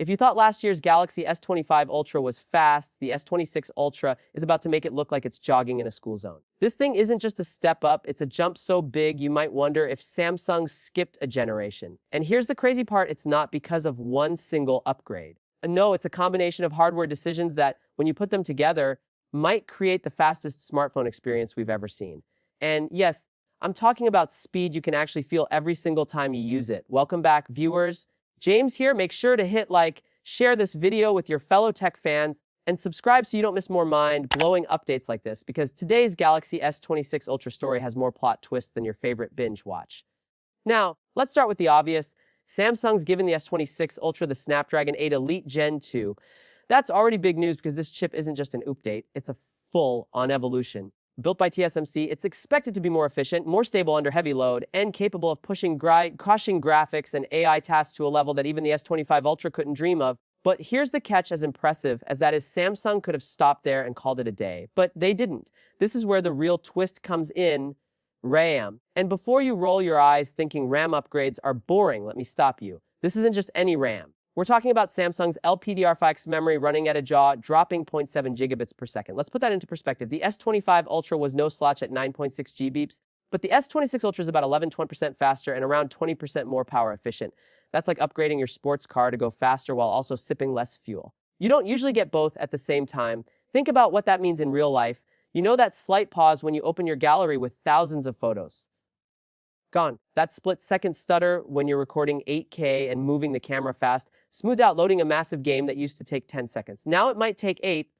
If you thought last year's Galaxy S25 Ultra was fast, the S26 Ultra is about to make it look like it's jogging in a school zone. This thing isn't just a step up, it's a jump so big you might wonder if Samsung skipped a generation. And here's the crazy part, it's not because of one single upgrade. No, it's a combination of hardware decisions that, when you put them together, might create the fastest smartphone experience we've ever seen. And yes, I'm talking about speed you can actually feel every single time you use it. Welcome back, viewers. James here. Make sure to hit like, share this video with your fellow tech fans, and subscribe so you don't miss more mind-blowing updates like this, because today's Galaxy S26 Ultra story has more plot twists than your favorite binge watch. Now, let's start with the obvious. Samsung's given the S26 Ultra the Snapdragon 8 Elite Gen 2. That's already big news because this chip isn't just an update, it's a full-on evolution. Built by TSMC, it's expected to be more efficient, more stable under heavy load, and capable of crushing graphics and AI tasks to a level that even the S25 Ultra couldn't dream of. But here's the catch, as impressive as that is, Samsung could have stopped there and called it a day. But they didn't. This is where the real twist comes in: RAM. And before you roll your eyes thinking RAM upgrades are boring, let me stop you. This isn't just any RAM. We're talking about Samsung's LPDDR5X memory running at a jaw-dropping 0.7 gigabits per second. Let's put that into perspective. The S25 Ultra was no slouch at 9.6 GBps, but the S26 Ultra is about 11-20% faster and around 20% more power efficient. That's like upgrading your sports car to go faster while also sipping less fuel. You don't usually get both at the same time. Think about what that means in real life. You know that slight pause when you open your gallery with thousands of photos? Gone. That split-second stutter when you're recording 8K and moving the camera fast, smoothed out loading a massive game that used to take 10 seconds. Now it might take 8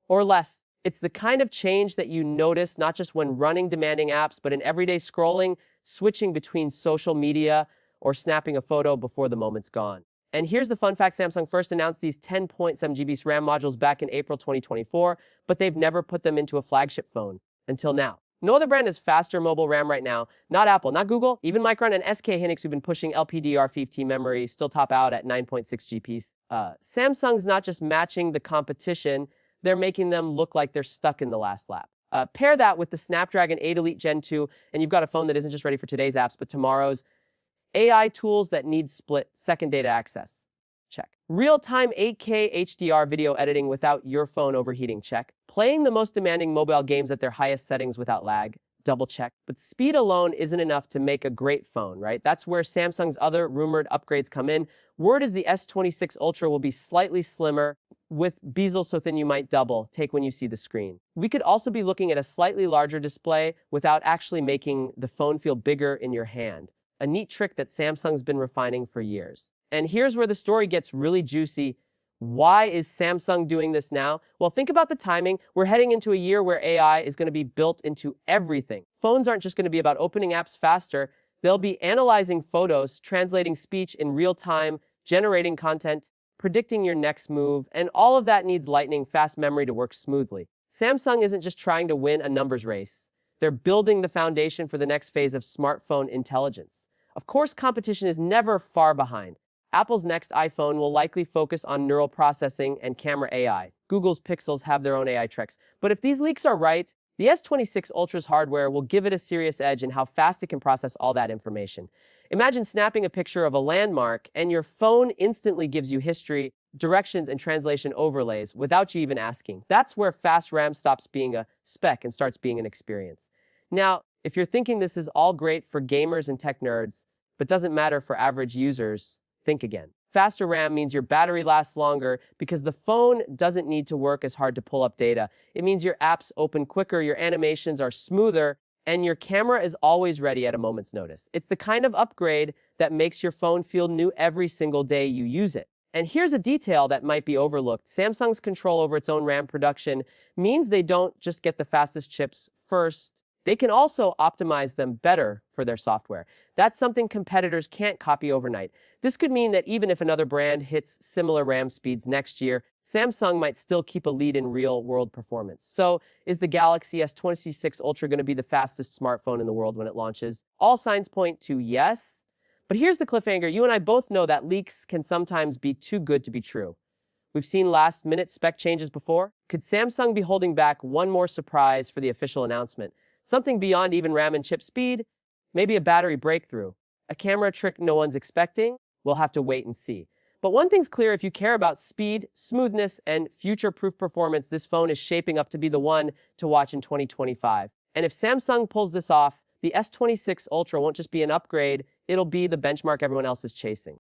or less. It's the kind of change that you notice not just when running demanding apps, but in everyday scrolling, switching between social media, or snapping a photo before the moment's gone. And here's the fun fact: Samsung first announced these 10.7 GB RAM modules back in April 2024, but they've never put them into a flagship phone until now. No other brand has faster mobile RAM right now. Not Apple, not Google, even Micron and SK Hynix, who've been pushing LPDDR5T memory, still top out at 9.6 GPs. Samsung's not just matching the competition, they're making them look like they're stuck in the last lap. Pair that with the Snapdragon 8 Elite Gen 2, and you've got a phone that isn't just ready for today's apps, but tomorrow's. AI tools that need split-second data access. Check. Real-time 8K HDR video editing without your phone overheating. Check. Playing the most demanding mobile games at their highest settings without lag. Double check. But speed alone isn't enough to make a great phone, right? That's where Samsung's other rumored upgrades come in. Word is the S26 Ultra will be slightly slimmer, with bezels so thin you might double take when you see the screen. We could also be looking at a slightly larger display without actually making the phone feel bigger in your hand. A neat trick that Samsung's been refining for years. And here's where the story gets really juicy. Why is Samsung doing this now? Well, think about the timing. We're heading into a year where AI is going to be built into everything. Phones aren't just going to be about opening apps faster. They'll be analyzing photos, translating speech in real time, generating content, predicting your next move, and all of that needs lightning-fast memory to work smoothly. Samsung isn't just trying to win a numbers race. They're building the foundation for the next phase of smartphone intelligence. Of course, competition is never far behind. Apple's next iPhone will likely focus on neural processing and camera AI. Google's Pixels have their own AI tricks. But if these leaks are right, the S26 Ultra's hardware will give it a serious edge in how fast it can process all that information. Imagine snapping a picture of a landmark and your phone instantly gives you history, directions, and translation overlays without you even asking. That's where fast RAM stops being a spec and starts being an experience. Now, if you're thinking this is all great for gamers and tech nerds, but doesn't matter for average users, think again. Faster RAM means your battery lasts longer because the phone doesn't need to work as hard to pull up data. It means your apps open quicker, your animations are smoother, and your camera is always ready at a moment's notice. It's the kind of upgrade that makes your phone feel new every single day you use it. And here's a detail that might be overlooked. Samsung's control over its own RAM production means they don't just get the fastest chips first. They can also optimize them better for their software. That's something competitors can't copy overnight. This could mean that even if another brand hits similar RAM speeds next year, Samsung might still keep a lead in real-world performance. So, is the Galaxy S26 Ultra going to be the fastest smartphone in the world when it launches? All signs point to yes. But here's the cliffhanger. You and I both know that leaks can sometimes be too good to be true. We've seen last-minute spec changes before. Could Samsung be holding back one more surprise for the official announcement? Something beyond even RAM and chip speed? Maybe a battery breakthrough? A camera trick no one's expecting? We'll have to wait and see. But one thing's clear, if you care about speed, smoothness, and future-proof performance, this phone is shaping up to be the one to watch in 2025. And if Samsung pulls this off, the S26 Ultra won't just be an upgrade, it'll be the benchmark everyone else is chasing.